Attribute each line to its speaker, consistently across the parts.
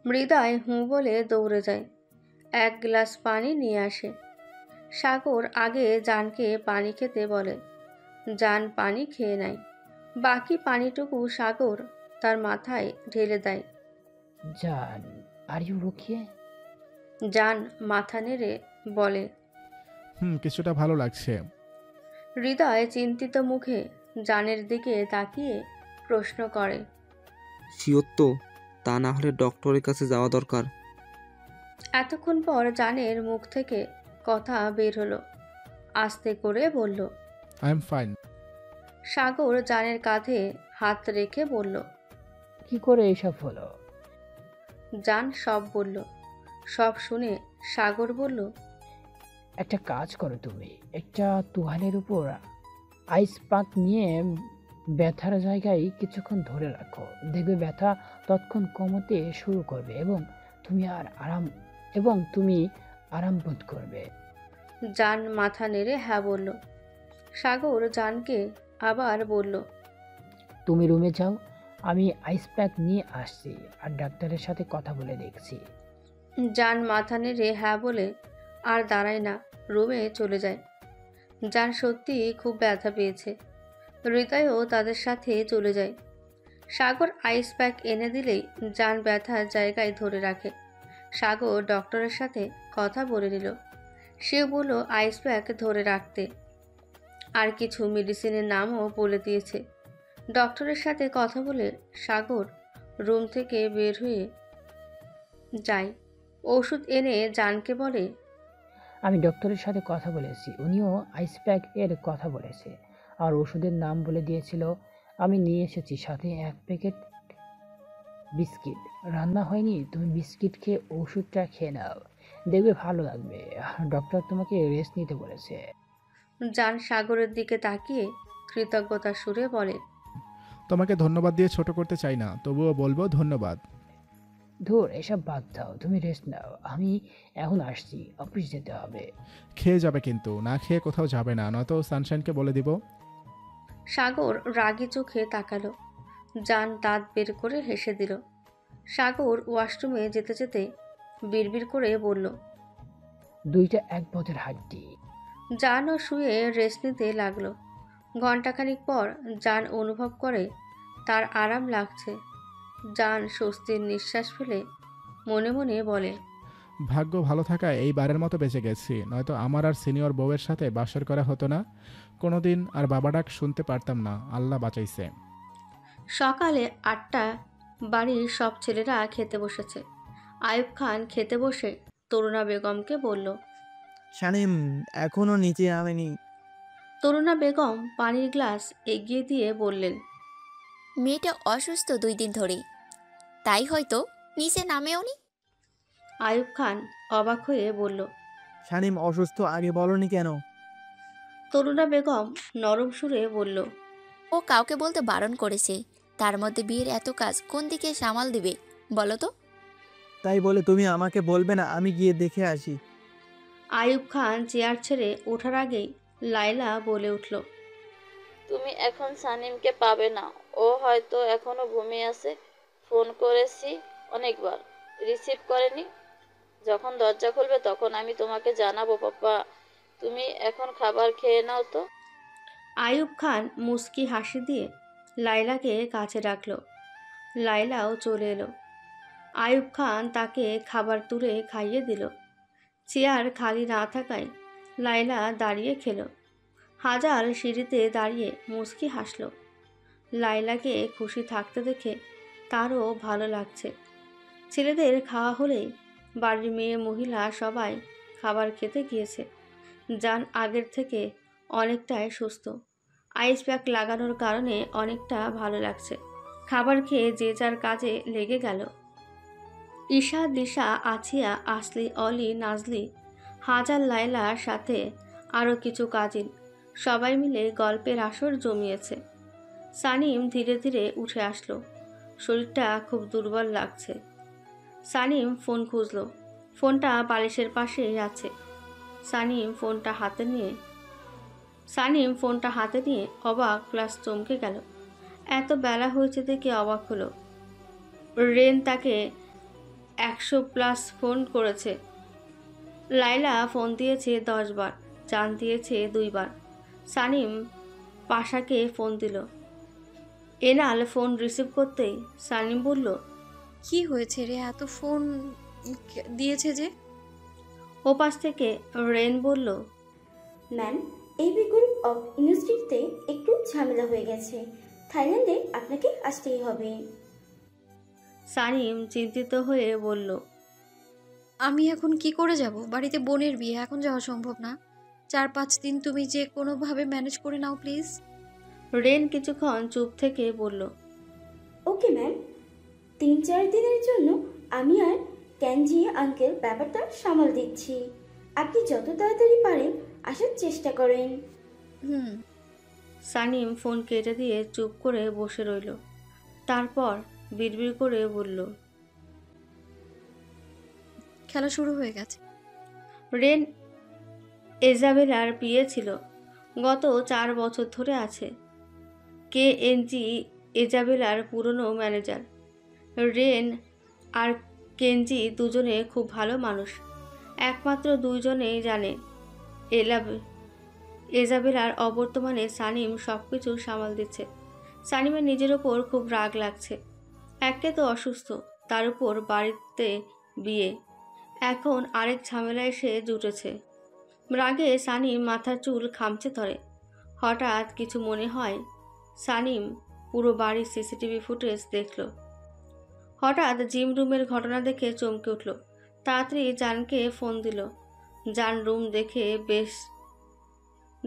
Speaker 1: মৃদায় হুঁ বলে দৌড়ে যায়, এক গ্লাস পানি নিয়ে আসে। সাগর আগে জানকে পানি খেতে বলে, জান পানি খেয়ে নেয়। বাকি পানিটুকু সাগর তার মাথায় ঢেলে দেয়।
Speaker 2: জান, আর ইউ ওকে?
Speaker 1: জান মাথা নেড়ে বলে।
Speaker 3: কিছুটা ভালো লাগছে।
Speaker 1: হৃদয় চিন্তিত মুখে জানের দিকে তাকিয়ে প্রশ্ন করে,
Speaker 4: শিওর তো? তা না হলে ডক্টরের কাছে যাওয়া দরকার।
Speaker 1: এতক্ষণ পর জানের মুখ থেকে কথা বের হলো, আস্তে করে বলল।
Speaker 3: I am fine.
Speaker 1: সাগর জানের কাঁধে হাত রেখে বলল।
Speaker 2: কি করে এসব হলো?
Speaker 1: জান সব বলল। সব শুনে সাগর বলল,
Speaker 2: একটা কাজ করো, তুমি একটা তুহালের উপর আইস পাক নিয়ে ব্যথার জায়গায় কিছুক্ষণ ধরে রাখো, দেখবে ব্যথা তৎক্ষণ কমতে শুরু করবে এবং তুমি আরাম বোধ করবে।
Speaker 1: জান মাথা নেড়ে হ্যাঁ বলল। সাগর জানকে আবার বলল,
Speaker 2: তুমি রুমে যাও, আমি আইস প্যাক নিয়ে আসছি আর ডাক্তারের সাথে কথা বলে দেখছি।
Speaker 1: জান মাথা নেড়ে হ্যাঁ বলে আর দাঁড়ায় না, রুমে চলে যায়। জান সত্যি খুব ব্যথা পেয়েছে। হৃদয়ও তাদের সাথে চলে যায়। সাগর আইস প্যাক এনে দিলেই জান ব্যথার জায়গায় ধরে রাখে। সাগর ডক্টরের সাথে কথা বলে নিল। সেও বলল আইস প্যাক ধরে রাখতে, আর কিছু মেডিসিনের নামও বলে দিয়েছে। ডক্টরের সাথে কথা বলে সাগর রুম থেকে বের হয়ে যায়। ওষুধ এনে জানকে বলে,
Speaker 2: আমি ডক্টরের সাথে কথা বলেছি, উনিও আইস প্যাক এর কথা বলেছে আর ওষুধের নাম বলে দিয়েছিল। আমি নিয়ে এসেছি সাথে এক প্যাকেট বিস্কিট। রান্না হয়নি, তুমি বিস্কিট খেয়ে ওষুধটা খেয়ে নাও, দেখবে ভালো লাগবে। ডক্টর তোমাকে রেস্ট নিতে বলেছে।
Speaker 1: জান সাগরের দিকে তাকিয়ে কৃতজ্ঞতার সুরে বলে,
Speaker 3: তোমাকে ধন্যবাদ দিয়ে ছোট করতে চাই না, তবুও বলবো ধন্যবাদ।
Speaker 2: ধুর, এসব বাদ দাও, তুমি রেস্ট নাও, আমি এখন আসছি, অফিস যেতে হবে।
Speaker 3: খেয়ে যাবে কিন্তু, না খেয়ে কোথাও যাবে না, নয়তো সানশাইনকে বলে দিব।
Speaker 1: সাগর রাগী চোখে তাকালো। জান দাঁত বের করে হেসে দিল। সাগর ওয়াশরুমে যেতে যেতে বিড়বিড় করে বলল,
Speaker 2: দুইটা এক পথের হাড্ডি।
Speaker 1: জানও শুয়ে রেস্ট নিতে লাগলো। ঘণ্টাখানিক পর জান অনুভব করে তার আরাম লাগছে। জান স্বস্তির নিঃশ্বাস ফেলে মনে মনে বলে,
Speaker 3: ভাগ্য ভালো থাকায় এই বারের মতো বেঁচে গেছি, নয়তো আমার আর সিনিয়র বউয়ের সাথে বাসর করা হতো না, কোনোদিন আর বাবা ডাক শুনতে পারতাম না। আল্লাহ বাঁচাইছে।
Speaker 1: সকালে ৮টা। বাড়ির সব ছেলেরা খেতে বসেছে। আয়ুব খান খেতে বসে তরুণা বেগমকে বলল।
Speaker 5: শানিম এখনো নিচে নামেনি।
Speaker 1: তরুণা বেগম পানির গ্লাস এগিয়ে দিয়ে বললেন,
Speaker 6: মেয়েটা অসুস্থ 2 দিন ধরেই, তাই হয়তো নিচে নামেওনি।
Speaker 1: আয়ুব খান অবাক হয়ে বলল,
Speaker 5: শানিম অসুস্থ আগে বলনি কেন?
Speaker 1: তরুণা বেগম নরম সুরে বলল,
Speaker 6: ও কাউকে বলতে বারণ করেছে, তার মধ্যে বিয়ের এত কাজ কোন দিকে সামাল দিবে বলো তো?
Speaker 5: তাই বলে তুমি আমাকে বলবে না আমি গিয়ে দেখে আসি?
Speaker 1: আয়ুব খান চেয়ার ছেড়ে ওঠার আগেই লায়লা বলে উঠল,
Speaker 7: তুমি এখন সানিমকে পাবে না, ও হয়তো এখনো ঘুমিয়ে আছে। ফোন করেছি অনেকবার, রিসিভ করেনি। যখন দরজা খুলবে তখন আমি তোমাকে জানাবো। পাপা, তুমি এখন খাবার খেয়ে নাও তো।
Speaker 1: আয়ুব খান মুস্কি হাসি দিয়ে লায়লাকে কাছে ডাকল। লায়লাও চলে এলো। আয়ুব খান তাকে খাবার তুলে খাইয়ে দিল। চেয়ার খালি না থাকায় লায়লা দাঁড়িয়ে খেল। হাজার সিঁড়িতে দাঁড়িয়ে মুস্কি হাসল। লায়লাকে খুশি থাকতে দেখে তারও ভালো লাগছে। ছেলেদের খাওয়া হলেই বাড়ির মেয়ে মহিলা সবাই খাবার খেতে গিয়েছে। জান আগের থেকে অনেকটাই সুস্থ। আইস প্যাক লাগানোর কারণে অনেকটা ভালো লাগছে। খাবার খেয়ে যে যার কাজে লেগে গেল। ঈশা, দিশা, আছিয়া, আসলি, অলি, নাজলি, হাজার, লায়লার সাথে আরও কিছু কাজিন সবাই মিলে গল্পের আসর জমিয়েছে। সানিম ধীরে ধীরে উঠে আসলো। শরীরটা খুব দুর্বল লাগছে। সানিম ফোন খুঁজল। ফোনটা বালিশের পাশেই আছে। সানিম ফোনটা হাতে নিয়ে অবাক প্লাস চমকে গেল। এত বেলা হয়েছে দেখে অবাক হলো। রেন তাকে 100+ ফোন করেছে। লাইলা ফোন দিয়েছে 10 বার, জান দিয়েছে 2 বার। সানিম পাশাকে ফোন দিল। এনাল ফোন রিসিভ করতেই সানিম বলল,
Speaker 8: কি হয়েছে রে, এত ফোন দিয়েছে যে?
Speaker 1: ওপাশ থেকে রেন বলল,
Speaker 9: ম্যাম, এবি গ্রুপ অফ ইউনিভার্সিটিতে একটু ঝামেলা হয়ে গেছে। থাইল্যান্ডে আপনাকে আসতেই হবে।
Speaker 1: সানিম চিন্তিত হয়ে বলল,
Speaker 8: আমি এখন কি করে যাব? বাড়িতে বোনের বিয়ে, এখন যাওয়া সম্ভব না। 4-5 দিন তুমি যে কোনোভাবে ম্যানেজ করে নাও প্লিজ।
Speaker 1: রেন কিছুক্ষণ চুপ থেকে বলল,
Speaker 9: ওকে ম্যাম, 3-4 দিনের জন্য আমি আর ক্যানজি আঙ্কেল ব্যাপারটা সামাল দিচ্ছি। আপনি যত তাড়াতাড়ি পারেন আসার চেষ্টা করেন।
Speaker 8: হুম।
Speaker 1: সানিম ফোন কেটে দিয়ে চুপ করে বসে রইল। তারপর বিড়বিড় করে বলল,
Speaker 8: খেলা শুরু হয়ে গেছে।
Speaker 1: রেন ইজাবেলার বিয়ে ছিল, গত 4 বছর ধরে আছে। কেএনজি ইজাবেলার পুরনো ম্যানেজার। রেন আর কেনজি দুজনে খুব ভালো মানুষ। একমাত্র দুইজনেই জানে ইজাবেলার অবর্তমানে সানিম সব কিছু সামাল দিচ্ছে। সানিমের নিজের ওপর খুব রাগ লাগছে। একে তো অসুস্থ, তার উপর বাড়িতে বিয়ে, এখন আরেক ঝামেলা এসে জুটেছে। রাগে সানিম মাথার চুল খামচে ধরে। হঠাৎ কিছু মনে হয়। সানিম পুরো বাড়ির সিসিটিভি ফুটেজ দেখল। হঠাৎ জিম রুমের ঘটনা দেখে চমকে উঠল। তাড়াতাড়ি জানকে ফোন দিল।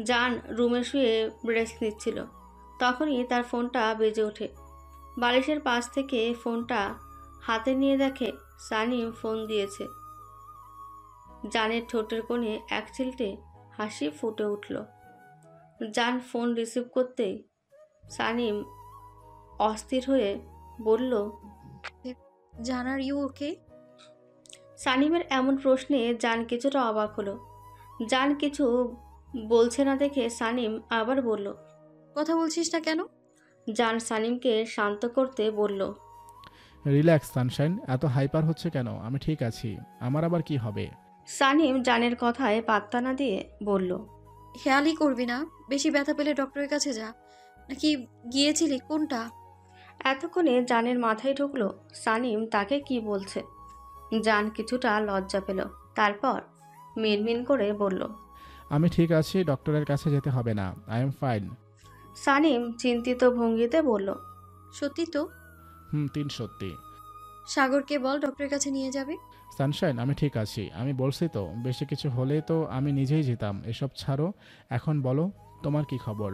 Speaker 1: জান রুমে শুয়ে রেস্ট নিচ্ছিল। তখনই তার ফোনটা বেজে ওঠে। বালিশের পাশ থেকে ফোনটা হাতে নিয়ে দেখে সানিম ফোন দিয়েছে। জানের ঠোঁটের কোণে এক চিলটে হাসি ফুটে উঠল। জান ফোন রিসিভ করতেই সানিম অস্থির হয়ে বলল,
Speaker 8: জানার ইউ ওকে?
Speaker 1: সানিমের এমন প্রশ্নে জান কিছুটা অবাক হলো। জান কিছু বলছে না দেখে সানিম আবার বলল,
Speaker 8: কথা বলছিস না কেন?
Speaker 1: জান সানিমকে শান্ত করতে বলল,
Speaker 3: রিল্যাক্স সানশাইন, এত হাইপার হচ্ছে কেন? আমি ঠিক আছি, আমার আবার কি হবে?
Speaker 1: সানিম জানের কথায় পাত্তা না দিয়ে বলল,
Speaker 8: খেয়ালই করবি না, বেশি ব্যথা পেলে ডক্টরের কাছে যা। নাকি গিয়েছিলি? কোনটা?
Speaker 1: এতক্ষণে জানের মাথায় ঢুকলো সানিম তাকে কি বলছে। জান কিছুটা লজ্জা পেল। তারপর মিনমিন করে বলল,
Speaker 3: আমি ঠিক আছি, ডক্টরের কাছে যেতে হবে না, আই এম ফাইন।
Speaker 1: সানিম চিন্তিত ভঙ্গিতে বলল,
Speaker 8: সত্যি তো?
Speaker 3: 3 সত্যি।
Speaker 8: সাগরকে বল ডক্টরের কাছে নিয়ে যাবে।
Speaker 3: সানশাইন, আমি ঠিক আছি, আমি বলছি তো, বেশি কিছু হলে তো আমি নিজেই যেতাম। এসব ছাড়ো, এখন বলো তোমার কি খবর?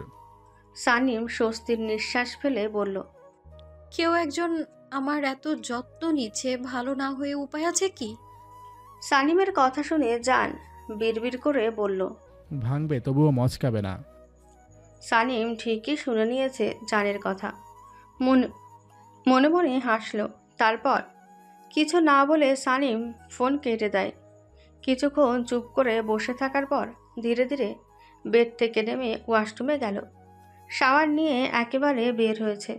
Speaker 1: সানিম স্বস্তির নিঃশ্বাস ফেলে বলল,
Speaker 8: কেউ একজন আমার এত যত্ন নিচ্ছে, ভালো না হয়ে উপায় আছে কি?
Speaker 1: সানিমের কথা শুনে জান বিড়বিড় করে বলল,
Speaker 3: ভাঙবে তবুও মচকাবে না।
Speaker 1: সানিম ঠিকই শুনে নিয়েছে জানের কথা। মনে মনে হাসল। তারপর কিছু না বলে সানিম ফোন কেটে দেয়। কিছুক্ষণ চুপ করে বসে থাকার পর ধীরে ধীরে বেড থেকে নেমে ওয়াশরুমে গেল। শাওয়ার নিয়ে একেবারে বের হয়েছে।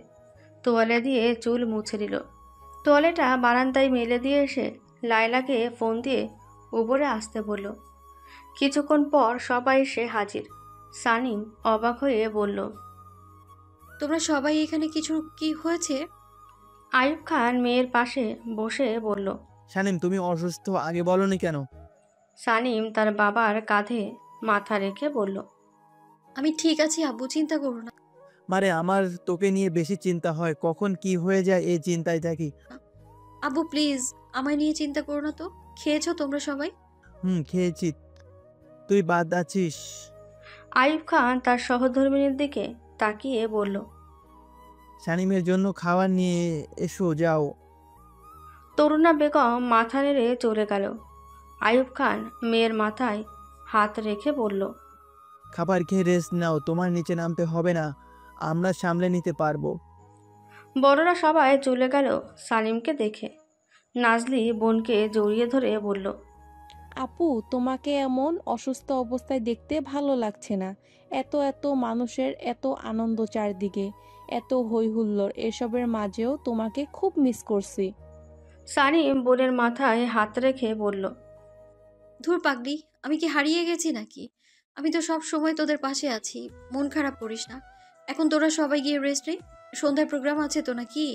Speaker 1: তোয়ালে দিয়ে চুল মুছে নিল। তোয়ালেটা বারান্দায় মেলে দিয়ে এসে লায়লাকে ফোন দিয়ে উপরে আসতে বলল। কিছুক্ষণ পর সবাই এসে হাজির। সানিম অবাক হয়ে বলল,
Speaker 8: তোমরা সবাই এখানে? কিছু কি হয়েছে?
Speaker 1: আইয়ুব খান মেয়ের পাশে বসে বলল।
Speaker 5: শানিম, তুমি অসুস্থ, আগে বলনি কেন?
Speaker 1: সানিম তার বাবার কাঁধে মাথা রেখে বলল,
Speaker 8: আমি ঠিক আছি আব্বু, চিন্তা করো না।
Speaker 5: মারে, আমার তোকে নিয়ে বেশি চিন্তা হয়, কখন কি হয়ে যায় এই চিন্তায় থাকি।
Speaker 8: আব্বু প্লিজ, আমায় নিয়ে চিন্তা করো না তো। খেয়েছো তোমরা সবাই?
Speaker 5: খেয়েছি, তুই বাদ আছিস?
Speaker 1: আইয়ুব খান তার সহধর্মিনীর দিকে তাকিয়ে বলল।
Speaker 5: শানিমের জন্য খাবার নিয়ে এসো, যাও।
Speaker 1: তরুণা বেগম মাথা নেড়ে চলে গেল। আইয়ুব খান মেয়ের মাথায় হাত রেখে বলল,
Speaker 5: খাবার খেয়ে রেস্ট নাও, তোমার নিচে নামতে হবে না, আমরা সামলে নিতে পারবো।
Speaker 1: বড়রা সবাই চলে গেল সানিমকে দেখে। নাজলি বোনকে জড়িয়ে ধরে বলল,
Speaker 10: আপু, তোমাকে এমন অসুস্থ অবস্থায় দেখতে ভালো লাগছে না। এত এত মানুষের এত আনন্দ চারদিকে, এত হই হুল্লোড় এসবের মাঝেও তোমাকে খুব মিস করছি।
Speaker 1: সানিম বোনের মাথায় হাত রেখে বলল,
Speaker 8: ধুর পাগলি, আমি কি হারিয়ে গেছি নাকি? আমি তো সব সময় তোদের পাশে আছি। মন খারাপ করিস না। এখন তোরা সবাই গিয়ে রেস্ট নে। সন্ধ্যায় প্রোগ্রাম আছে তো নাকি?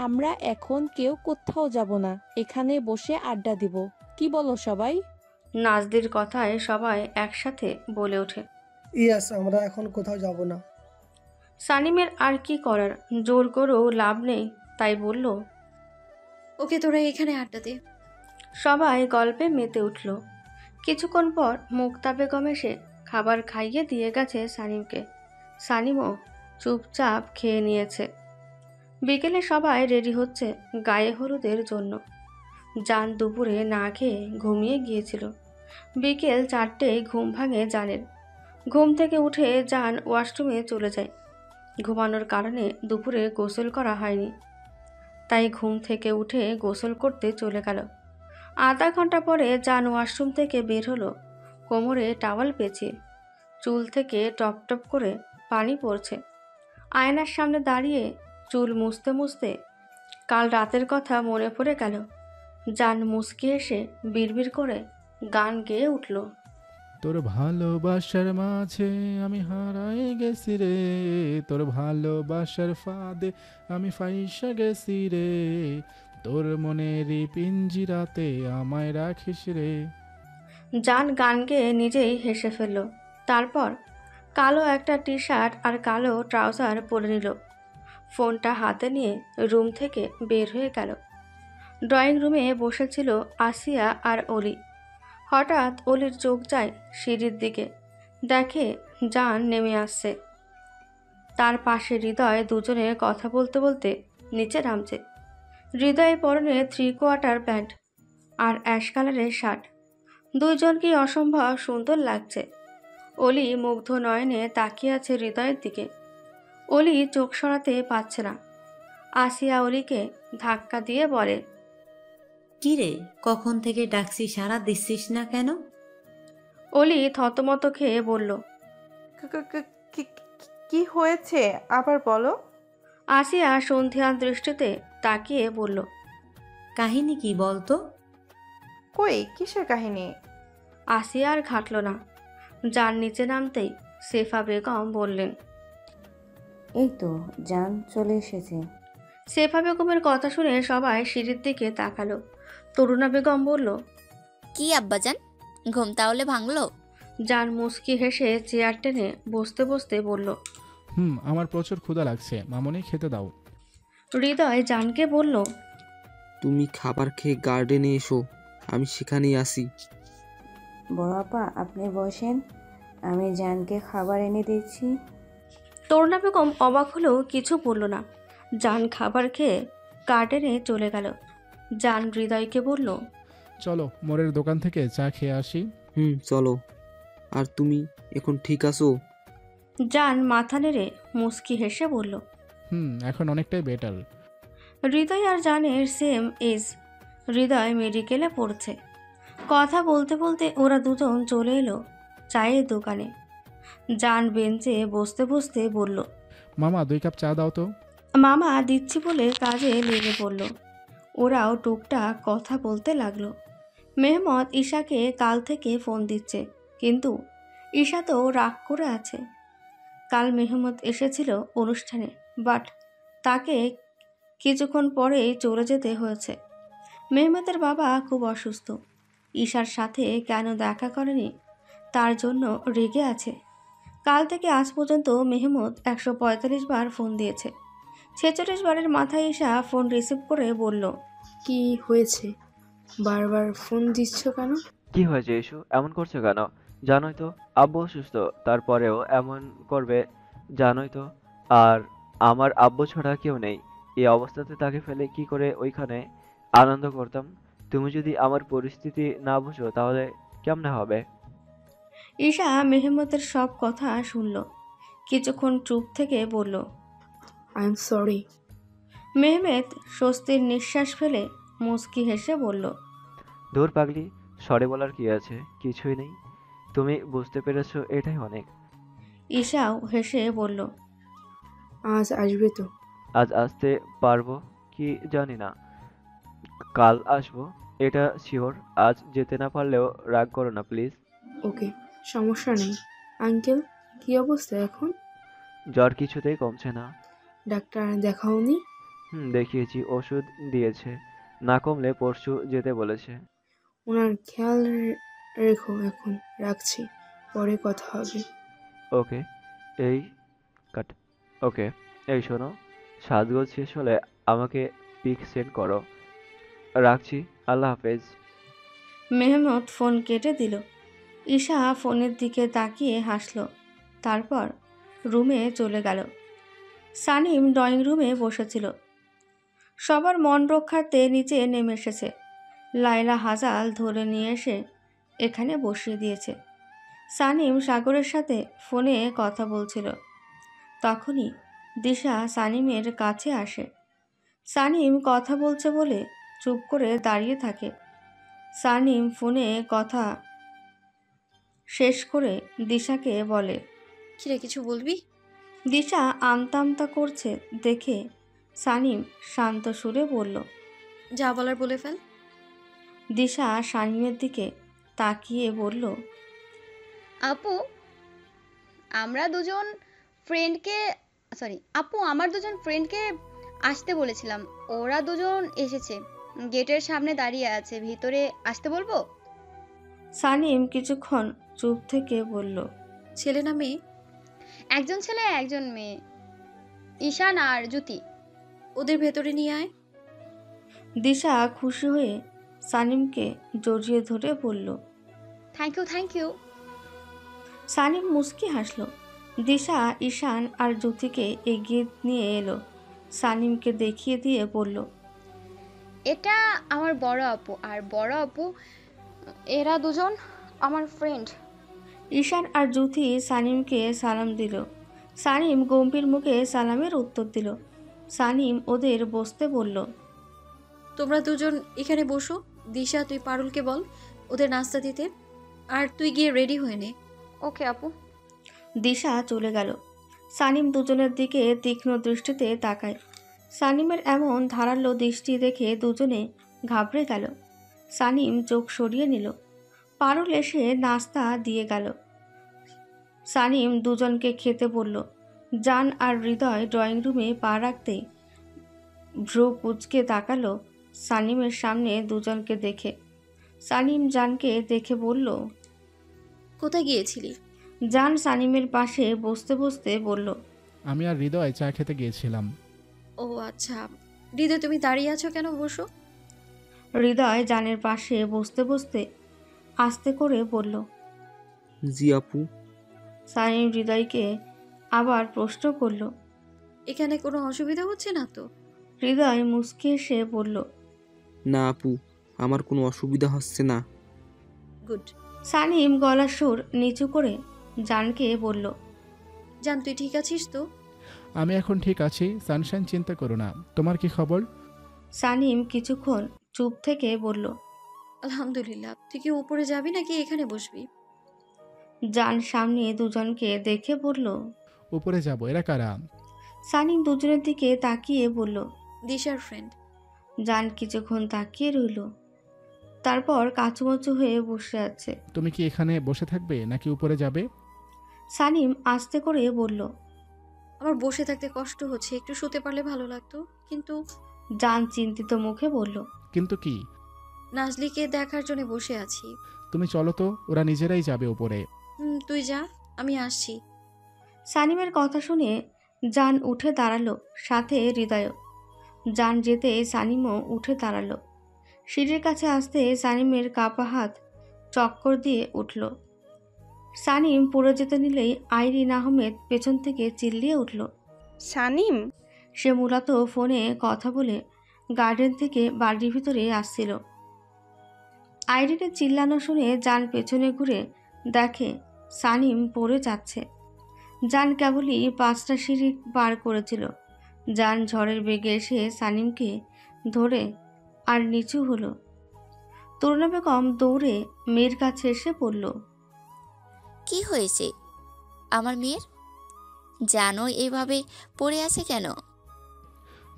Speaker 10: আমরা এখন কেউ কোথাও যাব না, এখানে বসে আড্ডা দিব। কি বলো সবাই?
Speaker 1: নাজদির কথায় সবাই একসাথে বলে ওঠে।
Speaker 11: ইয়াস, আমরা এখন কোথাও যাব না।
Speaker 1: সানিমের আর কি করার, জোর করেও লাভ নেই, তাই বলল,
Speaker 8: ওকে, তোরা এখানে আড্ডা দে।
Speaker 1: সবাই গল্পে মেতে উঠল। কিছুক্ষণ পর মুক্তা বেগম এসে খাবার খাইয়ে দিয়ে গেছে সানিমকে। সানিমও চুপচাপ খেয়ে নিয়েছে। বিকেলে সবাই রেডি হচ্ছে গায়ে হলুদের জন্য। জান দুপুরে না খেয়ে ঘুমিয়ে গিয়েছিল। বিকেল 4টেয় ঘুম ভাঙে জানের। ঘুম থেকে উঠে জান ওয়াশরুমে চলে যায়। ঘুমানোর কারণে দুপুরে গোসল করা হয়নি, তাই ঘুম থেকে উঠে গোসল করতে চলে গেল। আধা ঘন্টা পরে জান ওয়াশরুম থেকে বের হলো, কোমরে টাওয়াল পেঁচিয়ে। চুল থেকে টপ টপ করে পানি পড়ছে। আয়নার সামনে দাঁড়িয়ে চুল মুছতে মুছতে কাল রাতের কথা মনে পড়ে গেল। জান মুচকি এসে বিড়বিড় করে গান গেয়ে উঠল।
Speaker 3: তোর ভালোবাসার মাঝে আমি হারাই গেছি রে, তোর ভালোবাসার ফাঁদে আমি ফাইসা গেছি রে, তোর মনেরই পিঞ্জিরাতে আমায় রাখিস রে।
Speaker 1: জান গান গেয়ে নিজেই হেসে ফেলল। তারপর কালো একটা টি শার্ট আর কালো ট্রাউজার পরে নিল। ফোনটা হাতে নিয়ে রুম থেকে বের হয়ে গেল। ড্রয়িং রুমে বসেছিল আসিয়া আর অলি। হঠাৎ অলির চোখ যায় সিঁড়ির দিকে, দেখে জান নেমে আসছে। তার পাশে হৃদয়, দুজনে কথা বলতে বলতে নিচে নামছে। হৃদয়ের পরনে 3/4 প্যান্ট আর অ্যাশ কালারের শার্ট। দুইজনকেই অসম্ভব সুন্দর লাগছে। অলি মুগ্ধ নয়নে তাকিয়ে আছে হৃদয়ের দিকে। অলি চোখ সরাতে পারছে না। আসিয়া অলিকে ধাক্কা দিয়ে বলে,
Speaker 12: কি রে, কখন থেকে ডাকছি, সাড়া দিচ্ছিস না কেন?
Speaker 1: অলি থতমত খেয়ে বলল,
Speaker 13: কি হয়েছে আবার বলো।
Speaker 1: আসিয়া সন্ধিয়ান দৃষ্টিতে তাকিয়ে বলল,
Speaker 12: কাহিনী কি বলতো?
Speaker 13: কই, কিসের কাহিনী?
Speaker 1: আসিয়া আর ঘাটল না। যার নিচে নামতেই সেফা বেগম বললেন,
Speaker 14: এই তো জান চলে এসেছে।
Speaker 1: সেফা বেগমের কথা শুনে সবাই সিঁড়ির দিকে তাকালো। তরুণা বেগম বলল,
Speaker 6: কি আব্বাজান, ঘুম তাহলে ভাঙলো?
Speaker 1: জান মুস্কি হেসে চেয়ার টেনে বসতে বসতে বলল,
Speaker 3: আমার প্রচুর ক্ষুধা লাগছে, মামনি খেতে দাও।
Speaker 1: হৃদয় জানকে বলল,
Speaker 4: তুমি খাবার খেয়ে গার্ডেনে এসো, আমি সেখানেই আসি।
Speaker 14: বড় আপা আপনি বসেন, আমি জানকে খাবার এনে দিচ্ছি।
Speaker 1: তরুণা বেগম অবাক হলেও কিছু বলল না। জান খাবার খেয়ে গার্ডেনে চলে গেল। জান হৃদয়কে বলল,
Speaker 3: চলো মোড়ের দোকান থেকে চা খেয়ে আসি।
Speaker 4: চলো। আর তুমি এখন ঠিক আছো?
Speaker 1: জান মাথা নেড়ে মুস্কি হেসে বলল,
Speaker 3: এখন অনেকটাই বেটার।
Speaker 1: হৃদয় আর জানের সেম এজ। হৃদয় মেডিকেলে পড়ছে। কথা বলতে বলতে ওরা দুজন চলে এলো চায়ের দোকানে। জান বেঞ্চে বসতে বসতে বলল,
Speaker 3: মামা 2 কাপ চা দাও তো।
Speaker 1: মামা দিচ্ছি বলে কাজে লেগে পড়ল। ওরাও টুকটাক কথা বলতে লাগলো। মেহমদ ঈশাকে কাল থেকে ফোন দিচ্ছে, কিন্তু ঈশা তো রাগ করে আছে। কাল মেহমদ এসেছিল অনুষ্ঠানে, বাট তাকে কিছুক্ষণ পরেই চলে যেতে হয়েছে। মেহমদের বাবা খুব অসুস্থ। ঈশার সাথে কেন দেখা করেনি তার জন্য রেগে আছে। কাল থেকে আজ পর্যন্ত মেহমদ 145 বার ফোন দিয়েছে। 46 বারের মাথায় ঈশা ফোন রিসিভ করে বলল,
Speaker 15: কি হয়েছে, বারবার ফোন দিচ্ছ কেন?
Speaker 16: কি হয়েছে ইস্যু, এমন করছো কেন? জানোই তো আব্বু অসুস্থ, তারপরেও এমন করবে? জানোই তো, আর আমার আব্বু ছাড়া কেউ নেই। এই অবস্থাতে তাকে ফেলে কি করে ওইখানে আনন্দ করতাম? তুমি যদি আমার পরিস্থিতি না বুঝো তাহলে কেমনে হবে?
Speaker 1: ঈশা মেহমদের সব কথা শুনল। কিছুক্ষণ চুপ থেকে বলল,
Speaker 15: আই এম সরি।
Speaker 1: মেহমেদ স্বস্তির নিঃশ্বাস ফেলে মুচকি হেসে বলল,
Speaker 16: দূর পাগলি, সরি বলার কি আছে, কিছুই নেই। তুমি বুঝতে পেরেছো, এটাই অনেক।
Speaker 1: ঈশাও হেসে বলল,
Speaker 15: আজ আসবে তো?
Speaker 16: আজ আসতে পারবো কি জানি না, কাল আসবো এটা শিওর। আজ যেতে না পারলেও রাগ করো না প্লিজ।
Speaker 15: ওকে, সমস্যা নেই। আঙ্কেল, কি অবস্থা এখন?
Speaker 16: জ্বর কিছুতেই কমছে না।
Speaker 15: ডাক্তার দেখাওনি?
Speaker 16: দেখিয়েছি, ওষুধ দিয়েছে, না কমলে পরশু যেতে বলেছে।
Speaker 15: ওনার খেয়াল রেখো এখন। রাখছি, পরে কথা হবে।
Speaker 16: ওকে। এই কাট। ওকে। এই শোনো, সাজগোজ শেষ হলে আমাকে পিক সেন্ড করো। রাখছি, আল্লাহ হাফেজ।
Speaker 1: মেহমত ফোন কেটে দিল। ঈশা ফোনের দিকে তাকিয়ে হাসল, তারপর রুমে চলে গেল। সানিম ড্রয়িং রুমে বসেছিল। সবার মন রক্ষার্থে নিচে নেমে এসেছে। লায়লা হাজাল ধরে নিয়ে এসে এখানে বসিয়ে দিয়েছে। সানিম সাগরের সাথে ফোনে কথা বলছিল। তখনই দিশা সানিমের কাছে আসে। সানিম কথা বলছে বলে চুপ করে দাঁড়িয়ে থাকে। সানিম ফোনে কথা শেষ করে দিশাকে বলে,
Speaker 8: কিরে, কিছু বলবি?
Speaker 1: দিশা আমতা আমতা করছে দেখে সানিম শান্ত সুরে বলল,
Speaker 8: যা বলার বলে ফেল।
Speaker 1: দিশা সানিমের দিকে তাকিয়ে বলল,
Speaker 17: আপু আমরা দুজন ফ্রেন্ডকে আপু আমার দুজন ফ্রেন্ডকে আসতে বলেছিলাম, ওরা দুজন এসেছে, গেটের সামনে দাঁড়িয়ে আছে, ভিতরে আসতে বলবো?
Speaker 1: সানিম কিছুক্ষণ চুপ থেকে বলল,
Speaker 8: ছেলে না মেয়ে?
Speaker 17: একজন ছেলে একজন মেয়ে, ঈশান আর জ্যোতি।
Speaker 8: ওদের ভেতরে নিয়ে আয়।
Speaker 1: দিশা খুশি হয়ে সানিমকে জড়িয়ে ধরে বলল,
Speaker 17: thank you thank you.
Speaker 1: Sanim মুস্কি হাসল। দিশা ঈশান আর জ্যোতিকে এগিয়ে নিয়ে এলো। সানিমকে দেখিয়ে দিয়ে বলল,
Speaker 17: এটা আমার বড় আপু আর বড় আপু, এরা দুজন আমার ফ্রেন্ড।
Speaker 1: ঈশান আর জ্যোতি সানিমকে সালাম দিল। সানিম গম্ভীর মুখে সালামের উত্তর দিল। সানিম ওদের বসতে বলল,
Speaker 8: তোমরা দুজন এখানে বসো। দিশা, তুই পারুলকে বল ওদের নাস্তা দিতে, আর তুই গিয়ে রেডি হয়ে নে।
Speaker 17: ওকে আপু।
Speaker 1: দিশা চলে গেল। সানিম দুজনের দিকে তীক্ষ্ণ দৃষ্টিতে তাকায়। সানিমের এমন ধারালো দৃষ্টি দেখে দুজনে ঘাবড়ে গেল। সানিম চোখ সরিয়ে নিল। পারুল এসে নাস্তা দিয়ে গেল। সানিম দুজনকে খেতে বলল। জান আর হৃদয় ড্রয়িং রুমে পা রাখতেই ভ্রু কুঁচকে তাকালো সানিমের সামনে দুজনকে দেখে। সানিম জানকে দেখে বলল,
Speaker 8: কোথায় গিয়েছিলি?
Speaker 1: জান সানিমের পাশে বসতে বসতে বলল,
Speaker 3: আমি আর হৃদয় চা খেতে গিয়েছিলাম।
Speaker 8: ও আচ্ছা। হৃদয়, তুমি দাঁড়িয়ে আছো কেন? বসো।
Speaker 1: হৃদয় জানের পাশে বসতে বসতে আস্তে করে বলল,
Speaker 4: জি আপু।
Speaker 1: সানিম হৃদয়কে আবার প্রশ্ন করল,
Speaker 8: এখানে কোনো অসুবিধা হচ্ছে না তো?
Speaker 1: হৃদয় মুচকি এসে বলল,
Speaker 4: না আপু, আমার কোনো অসুবিধা হচ্ছে না।
Speaker 8: গুড।
Speaker 1: সানিম গলার সুর নিচু করে জানকে বলল,
Speaker 8: জান, তুই ঠিক আছিস তো?
Speaker 3: আমি এখন ঠিক আছি সানশাইন, চিন্তা করো না। তোমার কি খবর?
Speaker 1: সানিম কিছুক্ষণ চুপ থেকে বলল,
Speaker 8: আলহামদুলিল্লাহ। তুই কি উপরে যাবি নাকি এখানে বসবি?
Speaker 1: জান সামনে দুজনকে দেখে বলল,
Speaker 3: উপরে যাব। এরা কারা?
Speaker 1: সানিম দুজনের দিকে তাকিয়ে বলল,
Speaker 8: দিশার ফ্রেন্ড।
Speaker 1: জান কিছুক্ষণ তাকিয়ে রইল, তারপর কাচুমাচু হয়ে বসে আছে।
Speaker 3: তুমি কি এখানে বসে থাকবে নাকি উপরে যাবে?
Speaker 1: সানিম আস্তে করে বলল,
Speaker 8: আমার বসে থাকতে কষ্ট হচ্ছে, একটু শুতে পারলে ভালো লাগতো। কিন্তু
Speaker 1: জান চিন্তিত মুখে বলল,
Speaker 3: কিন্তু কি?
Speaker 8: নাজলিকে দেখার জন্য বসে আছি।
Speaker 3: তুমি চলো তো, ওরা নিজেরাই যাবে উপরে।
Speaker 8: তুই যা, আমি আসছি।
Speaker 1: সানিমের কথা শুনে জান উঠে দাঁড়ালো, সাথে হৃদয়। জান যেতে সানিমও উঠে দাঁড়ালো। সিঁড়ির কাছে আসতে সানিমের কাপা হাত চক্কর দিয়ে উঠল। সানিম পড়ে যেতে নিলেই আইরিন আহমেদ পেছন থেকে চিল্লিয়ে উঠল,
Speaker 13: সানিম!
Speaker 1: সে মূলত ফোনে কথা বলে গার্ডেন থেকে বাড়ির ভিতরে আসছিল। আইরিনের চিল্লানো শুনে জান পেছনে ঘুরে দেখে সানিম পড়ে যাচ্ছে। জান কেবলই 5টা সিঁড়ি পার করেছিল। জান ঝড়ের বেগে এসে সানিমকে ধরে আর নিচু হলো। তরুণা বেগম দৌড়ে মেয়ের কাছে এসে পড়ল,
Speaker 6: কি হয়েছে আমার মেয়ের? জানো এইভাবে পড়ে আছে কেন?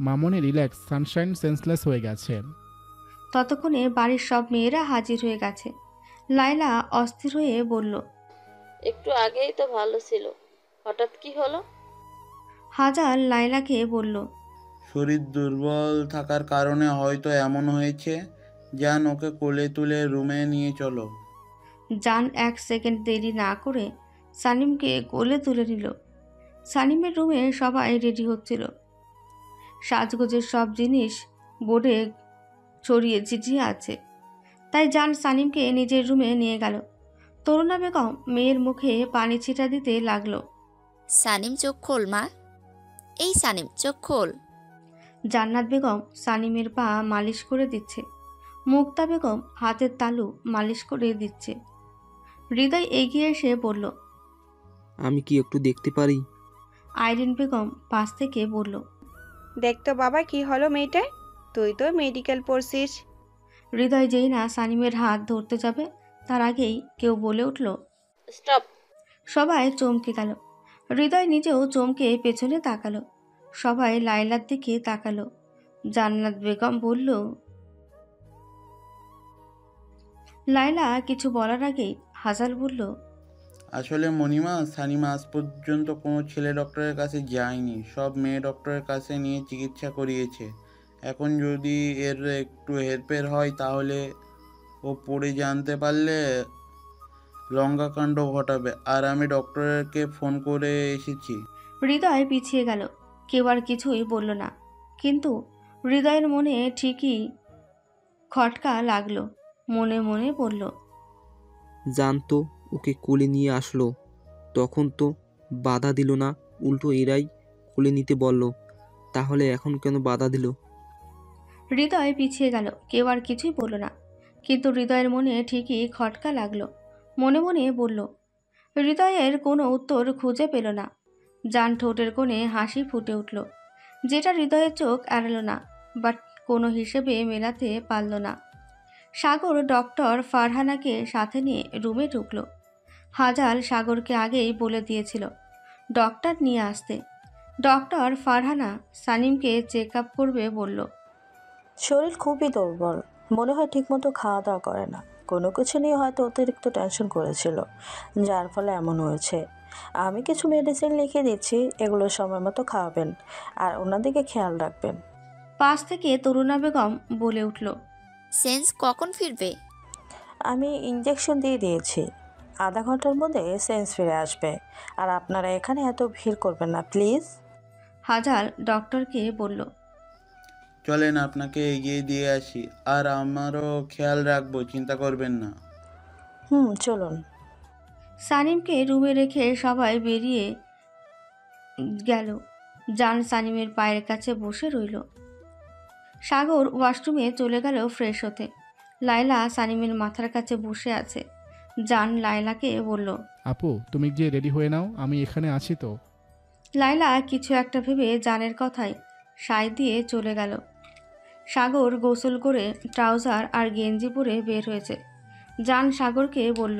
Speaker 3: মামনি রিল্যাক্স, সানশাইন সেন্সলেস হয়ে গেছে।
Speaker 1: ততক্ষণে বাড়ির সব মেয়েরা হাজির হয়ে গেছে। লায়লা অস্থির হয়ে বলল,
Speaker 7: একটু আগেই তো ভালো ছিল, হঠাৎ কি হলো?
Speaker 1: হাজার লায়লাকে বলল,
Speaker 18: শরীর দুর্বল থাকার কারণে হয়তো এমন হয়েছে। যান, ওকে কোলে তুলে রুমে নিয়ে চলো।
Speaker 1: জান 1 সেকেন্ড দেরি না করে সানিমকে কোলে তুলে নিল। সানিমের রুমে সবাই রেডি হচ্ছিল। সাজগোজের সব জিনিস বোর্ডে ছড়িয়ে ছিটিয়ে আছে, তাই জান সানিমকে নিজের রুমে নিয়ে গেল। তরুণা বেগম মেয়ের মুখে পানি ছিটা দিতে লাগলো।
Speaker 6: সানিম চোখ খোল মা, এই সানিম চোখ খোল।
Speaker 1: জান্নাত বেগম সানিমের পা মালিশ করে দিচ্ছে, মুক্তা বেগম হাতের তালু মালিশ করে দিচ্ছে। হৃদয় এগিয়ে এসে বলল,
Speaker 4: আমি কি একটু দেখতে পারি?
Speaker 1: আইরিন বেগম পাশ থেকে বলল,
Speaker 13: দেখ তো বাবা কি হলো মেয়েটার, তুই তো মেডিকেল পড়ছিস।
Speaker 1: হৃদয় যেই না সানিমের হাত ধরতে যাবে তার আগেই কেউ বলে উঠল,
Speaker 7: স্টপ।
Speaker 1: সবাই চমকে গেল। হৃদয় নিজেও চমকে পেছনে তাকালো। সবাই লায়লার দিকে তাকালো। জান্নাত বেগম বলল, লায়লা কিছু বলার আগেই হাজাল বলল,
Speaker 18: আসলে মনিমা, সানিমা আজ পর্যন্ত কোনো ছেলে ডক্টরের কাছে যায়নি, সব মেয়ে ডক্টরের কাছে নিয়ে চিকিৎসা করিয়েছে। এখন যদি এর একটু হেরফের হয় তাহলে ও পড়ে জানতে পারলে লঙ্কাকাণ্ড ঘটাবে। আর আমি ডক্টরকে ফোন করে এসেছি।
Speaker 1: হৃদয় পিছিয়ে গেল। কেউ আর কিছুই বলল না, কিন্তু হৃদয়ের মনে ঠিকই খটকা লাগলো। মনে মনে বলল,
Speaker 4: জানতো ওকে কোলে নিয়ে আসলো, তখন তো বাধা দিল না, উল্টো এরাই কোলে নিতে বলল, তাহলে এখন কেন বাধা দিল?
Speaker 1: হৃদয় পিছিয়ে গেল। কেউ আর কিছুই বলল না, কিন্তু হৃদয়ের মনে ঠিকই খটকা লাগলো। মনে মনে বলল, হৃদয়ের কোনো উত্তর খুঁজে পেল না। জান ঠোঁটের কোণে হাসি ফুটে উঠল, যেটা হৃদয়ের চোখ এড়ালো না, বাট কোনো হিসেবে মেলাতে পারল না। সাগর ডক্টর ফারহানাকে সাথে নিয়ে রুমে ঢুকলো। হাজাল সাগরকে আগেই বলে দিয়েছিল ডক্টর নিয়ে আসতে। ডক্টর ফারহানা সানিমকে চেক আপ করবে বলল।
Speaker 19: শরীর খুবই দুর্বল, মনে হয় ঠিকমতো খাওয়া দাওয়া করে না, কোনো কিছু নিয়ে হয়তো অতিরিক্ত টেনশন করেছিল, যার ফলে এমন হয়েছে। আমি কিছু মেডিসিন লিখে দিচ্ছি, এগুলো সময় মতো খাওয়াবেন আর ওনাদিকে খেয়াল রাখবেন।
Speaker 1: পাশ থেকে তরুণা বেগম বলে উঠল,
Speaker 6: সেন্স কখন ফিরবে?
Speaker 19: আমি ইঞ্জেকশন দিয়ে দিয়েছি, আধা ঘন্টার মধ্যে সেন্স ফিরে আসবে। আর আপনারা এখানে এত ভিড় করবেন না প্লিজ।
Speaker 1: হাজাল ডক্টরকে বলল,
Speaker 18: চলেন আপনাকে এগিয়ে দিয়ে আসি, আর আমারও খেয়াল রাখবো, চিন্তা করবেন না।
Speaker 19: চলুন।
Speaker 1: সানিমকে রুমে রেখে সবাই বেরিয়ে গেল। জান সানিমের পায়ের কাছে বসে রইল। সাগর ওয়াশরুমে চলে গেল ফ্রেশ হতে। লায়লা সানিমের মাথার কাছে বসে আছে। জান লায়লাকে বলল,
Speaker 3: আপু তুমি গিয়ে রেডি হয়ে নাও, আমি এখানে আছি তো।
Speaker 1: লায়লা কিছু একটা ভেবে জানের কথায় সায় দিয়ে চলে গেল। সাগর গোসল করে ট্রাউজার আর গেঞ্জি পরে বের হয়েছে। জান সাগরকে বলল,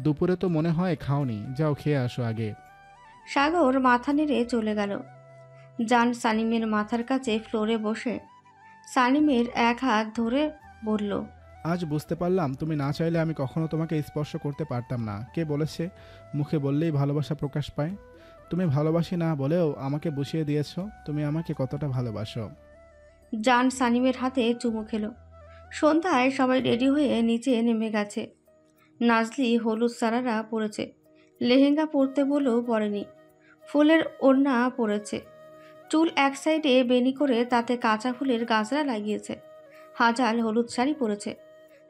Speaker 3: দুপুরে তো মনে হয় খাওনি, যাও খেয়ে আসো আগে।
Speaker 1: সাগর মাথা নেড়ে চলে গেল। জান সানিমের মাথার কাছে ফ্লোরে বসে সানিমের এক হাত ধরে বলল,
Speaker 3: আজ বুঝতে পারলাম তুমি না চাইলে আমি কখনো তোমাকে স্পর্শ করতে পারতাম না। কে বলেছে মুখে বললেই ভালোবাসা প্রকাশ পায়? তুমি ভালোবাসি না বলেও আমাকে বুঝিয়ে দিয়েছো তুমি আমাকে কতটা ভালোবাসো।
Speaker 1: জান সানিমের হাতে চুমু খেলো। সন্ধ্যায় সবাই রেডি হয়ে নিচে নেমে গেছে। নাজলি হলুদ সারারা পরেছে, লেহেঙ্গা পরতে বলেও পরেনি, ফুলের ওড়না পরেছে, চুল এক সাইডে বেনি করে তাতে কাঁচা ফুলের গাজরা লাগিয়েছে। হাজাল হলুদ শাড়ি পরেছে,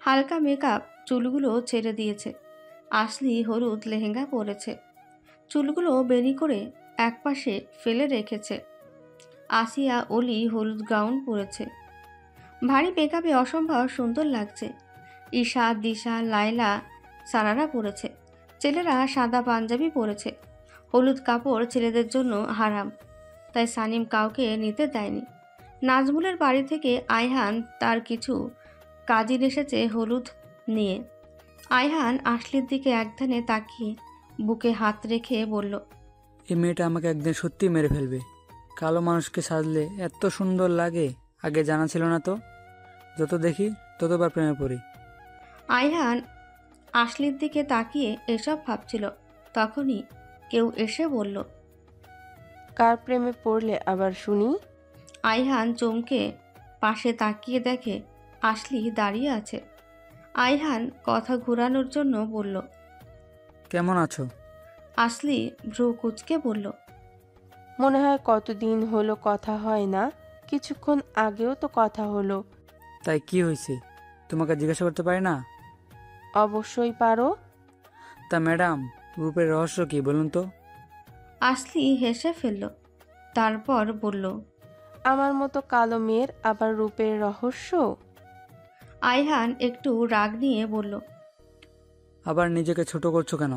Speaker 1: হালকা মেকআপ, চুলগুলো ছেড়ে দিয়েছে। আসলি হলুদ লেহেঙ্গা পরেছে, চুলগুলো বেনি করে একপাশে ফেলে রেখেছে। আসিয়া অলি হলুদ গাউন পরেছে, ভারী মেকআপে অসম্ভব সুন্দর লাগছে। ঈশা, দিশা, লায়লা সারারা পরেছে, ছেলেরা সাদা পাঞ্জাবি পরেছে। হলুদ কাপড় ছেলেদের জন্য হারাম, তাই সানিম কাউকে নিতে দেয়নি। নাজমুলের বাড়ি থেকে আয়হান তার কিছু কাজিন এসেছে হলুদ নিয়ে। আয়হান আসলির দিকে একধানে তাকিয়ে বুকে হাত রেখে বলল,
Speaker 20: এই মেয়েটা আমাকে একদিন সত্যি মেরে ফেলবে। কালো মানুষকে সাজলে এত সুন্দর লাগে, আগে জানা ছিল না তো। যত দেখি ততবার প্রেমে পড়ি।
Speaker 1: আয়হান আশলির দিকে তাকিয়ে এসব ভাবছিল, তখনই কেউ এসে বলল,
Speaker 10: কার প্রেমে পড়লে আবার শুনি?
Speaker 1: আয়হান চমকে পাশে তাকিয়ে দেখে আশলি দাঁড়িয়ে আছে। আয়হান কথা ঘোরানোর জন্য বলল,
Speaker 20: কেমন আছো?
Speaker 1: আশলি ভ্রু কুঁচকে বলল,
Speaker 10: মনে হয় কতদিন হলো কথা হয় না, কিছুক্ষণ আগেও তো কথা হলো।
Speaker 20: তাই কি হয়েছে, তোমাকে জিজ্ঞাসা করতে পারি না?
Speaker 10: অবশ্যই পারো।
Speaker 20: তা ম্যাডাম, রূপের রহস্য কি বলুন তো?
Speaker 1: আশলি হেসে ফেলল, তারপর বলল,
Speaker 10: আমার মতো কালো মেয়ের আবার রূপের রহস্য?
Speaker 1: আয়হান একটু রাগ নিয়ে বলল,
Speaker 20: আবার নিজেকে ছোট করছো কেন?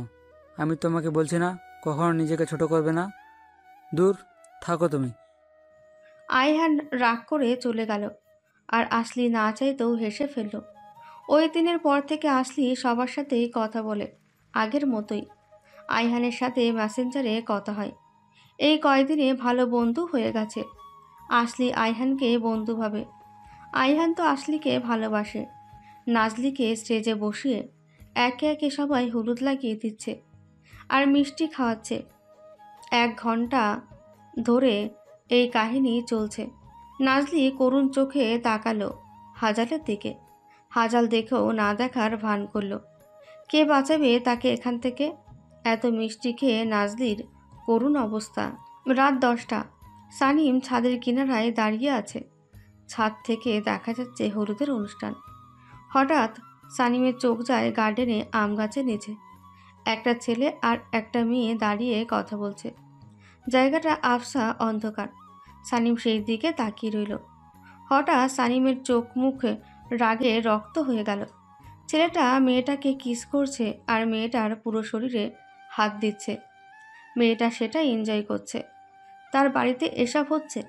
Speaker 20: আমি তোমাকে বলছি না কখনো নিজেকে ছোট করবে না। দূর থাকো তুমি।
Speaker 1: আয়হান রাগ করে চলে গেল, আর আশলি না চাইতেও হেসে ফেলল। ওই দিনের পর থেকে আশলি সবার সাথেই কথা বলে, আগের মতোই। আয়হানের সাথে মেসেঞ্জারে কথা হয়। এই কয়দিনে ভালো বন্ধু হয়ে গেছে। আশলি আয়হানকে বন্ধু ভাবে। আয়হান তো আশলিকে ভালোবাসে। নাজলিকে স্টেজে বসিয়ে একে একে সবাই হলুদ লাগিয়ে দিচ্ছে আর মিষ্টি খাওয়াচ্ছে। 1 ঘন্টা ধরে এই কাহিনী চলছে। নাজলি করুণ চোখে তাকালো হাজালের দিকে। হাজাল দেখেও না দেখার ভান করল। কে বাঁচাবে তাকে এখান থেকে? এত মিষ্টি খেয়ে নাজলির করুণ অবস্থা। রাত 10টা। সানিম ছাদের কিনারায় দাঁড়িয়ে আছে। ছাদ থেকে দেখা যাচ্ছে হলুদের অনুষ্ঠান। হঠাৎ সানিমের চোখ যায় গার্ডেনে আম গাছের নিচে। একটা ছেলে আর একটা মেয়ে দাঁড়িয়ে কথা বলছে। জায়গাটা আবছা অন্ধকার। সানিম সেই দিকে তাকিয়ে রইল। হঠাৎ সানিমের চোখ মুখে রাগে রক্ত হয়ে গেল। ছেলেটা মেয়েটাকে কিস করছে আর মেয়েটার পুরো শরীরে হাত দিচ্ছে। মেয়েটা সেটা এনজয় করছে। তার বাড়িতে এসব হচ্ছে।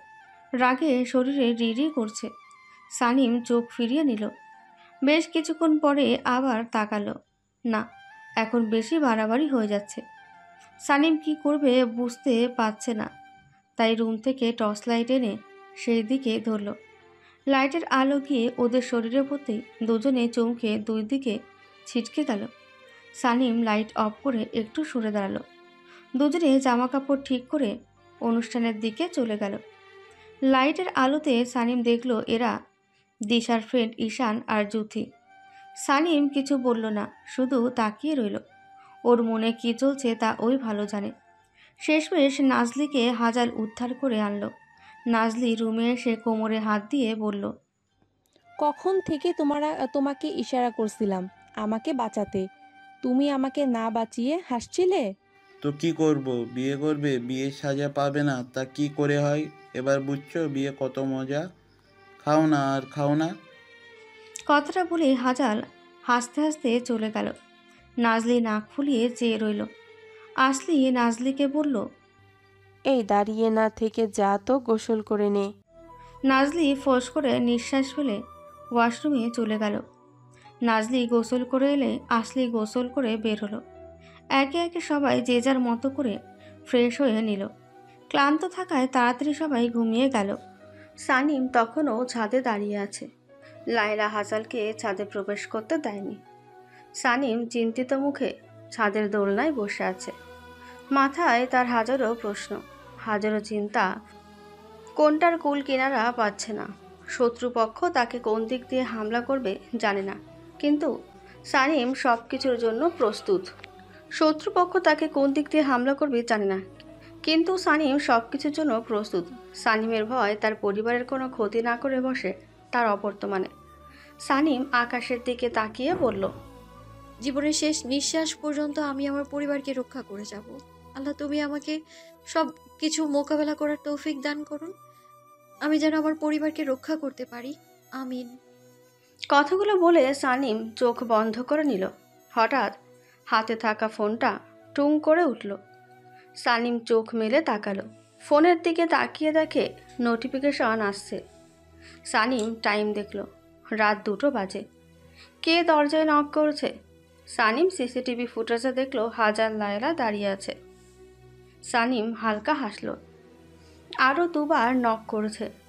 Speaker 1: রাগে শরীরে রিরি করছে। সানিম চোখ ফিরিয়ে নিল। বেশ কিছুক্ষণ পরে আবার তাকালো। না, এখন বেশি বাড়াবাড়ি হয়ে যাচ্ছে। সানিম কি করবে বুঝতে পারছে না, তাই রুম থেকে টর্চ লাইট এনে সেই দিকে ধরল। লাইটের আলো গিয়ে ওদের শরীরে পড়তেই দুজনে চমকে 2 দিকে ছিটকে গেল। সানিম লাইট অফ করে একটু সরে দাঁড়ালো। দুজনে জামা কাপড় ঠিক করে অনুষ্ঠানের দিকে চলে গেল। লাইটের আলোতে সানিম দেখল এরা দিশার ফ্রেন্ড ঈশান আর জুথি। সানিম কিছু বলল না, শুধু তাকিয়ে রইল। ওর মনে কী চলছে তা ওই ভালো জানে। শেষমেশ নাজলিকে হাজাল উদ্ধার করে আনলো। নাজলি রুমে এসে কোমরে হাত দিয়ে বলল,
Speaker 10: কখন থেকে তোমাকে ইশারা করছিলাম আমাকে বাঁচাতে, তুমি আমাকে না বাঁচিয়ে হাসছিলে।
Speaker 18: তো কি করব, বিয়ে করবে, বিয়ের সাজা পাবে না, তা কি করে হয়? এবার বুঝছো বিয়ে কত মজা। খাও না আর খাও না।
Speaker 1: কথাটা বলে হাজাল হাসতে হাসতে চলে গেল। নাজলি নাক ফুলিয়ে চেয়ে রইল। আসলি নাজলিকে বলল,
Speaker 10: এই দাঁড়িয়ে না থেকে যা তো গোসল করে নে।
Speaker 1: নাজলি ফোঁস করে নিঃশ্বাস ফেলে ওয়াশরুমে চলে গেল। নাজলি গোসল করে এলে আসলি গোসল করে বের হলো। একে একে সবাই যে যার মতো করে ফ্রেশ হয়ে নিল। ক্লান্ত থাকায় তাড়াতাড়ি সবাই ঘুমিয়ে গেল। সানিম তখনও ছাদে দাঁড়িয়ে আছে। লায়লা হাজালকে ছাদে প্রবেশ করতে দেয়নি। সানিম চিন্তিত মুখে ছাদের দোলনায় বসে আছে। মাথায় তার হাজারো প্রশ্ন, হাজারো চিন্তা। কোনটার কুল কিনারা পাচ্ছে না। শত্রুপক্ষ তাকে কোন দিক দিয়ে হামলা করবে জানে না, কিন্তু সানিম সব কিছুর জন্য প্রস্তুত। শত্রুপক্ষ তাকে কোন দিক দিয়ে হামলা করবে জানে না, কিন্তু সানিম সব কিছুর জন্য প্রস্তুত। সানিমের ভয় তার পরিবারের কোনো ক্ষতি না করে বসে তার অবর্তমানে। সানিম আকাশের দিকে তাকিয়ে বলল,
Speaker 8: জীবনের শেষ নিঃশ্বাস পর্যন্ত আমি আমার পরিবারকে রক্ষা করে যাব। আল্লাহ, তুমি আমাকে সব কিছু মোকাবেলা করার তৌফিক দান করুন। আমি যেন আমার পরিবারকে রক্ষা করতে পারি, আমিন।
Speaker 1: কথাগুলো বলে সানিম চোখ বন্ধ করে নিল। হঠাৎ হাতে থাকা ফোনটা টুং করে উঠল। সানিম চোখ মেলে তাকালো। ফোনের দিকে তাকিয়ে দেখে নোটিফিকেশন আসছে। সানিম টাইম দেখল, রাত 2টো বাজে। কে দরজায় নক করছে? সানিম সিসিটিভি ফুটেজে দেখলো হাজার লায়লা দাঁড়িয়ে আছে। সানিম হালকা হাসল। আরও দুবার নক করেছে।